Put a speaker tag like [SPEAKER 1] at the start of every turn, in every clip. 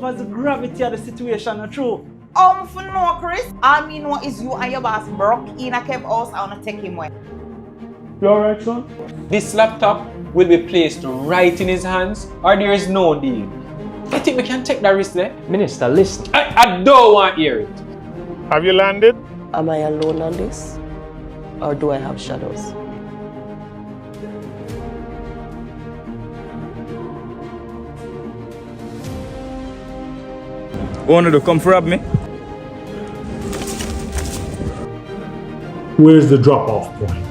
[SPEAKER 1] as the gravity of the situation, not true?
[SPEAKER 2] For no, Chris. All me know is you and your boss broke in a Kev house. I wanna take him away.
[SPEAKER 3] You alright, son?
[SPEAKER 4] This laptop will be placed right in his hands, or there is no deal. I think we can take that risk there.
[SPEAKER 5] Minister, listen.
[SPEAKER 4] I don't want to hear it.
[SPEAKER 3] Have you landed?
[SPEAKER 6] Am I alone on this? Or do I have shadows?
[SPEAKER 7] Want to come rob me?
[SPEAKER 3] Where's the drop-off point?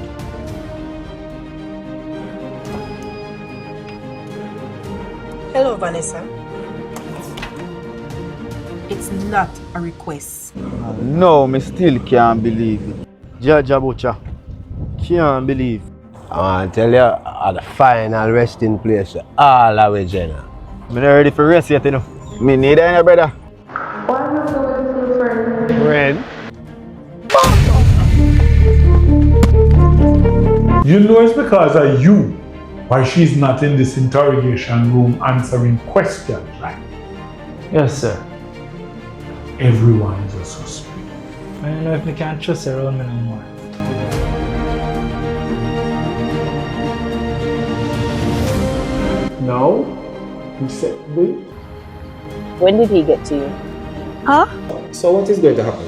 [SPEAKER 8] Hello, Vanessa. It's not a request.
[SPEAKER 9] No, me still can't believe it. Jaja Butcher, can't believe.
[SPEAKER 5] I want to tell you, at the final resting place, all the way, Jenna.
[SPEAKER 9] I'm not ready for rest yet, you know. Me need any brother.
[SPEAKER 5] Friend?
[SPEAKER 3] You know it's because of you why she's not in this interrogation room answering questions, right?
[SPEAKER 5] Yes, sir.
[SPEAKER 3] Everyone is a suspect.
[SPEAKER 1] I don't know if we can trust her around me no more.
[SPEAKER 3] No? You said me?
[SPEAKER 6] When did he get to you?
[SPEAKER 4] So what is going to happen?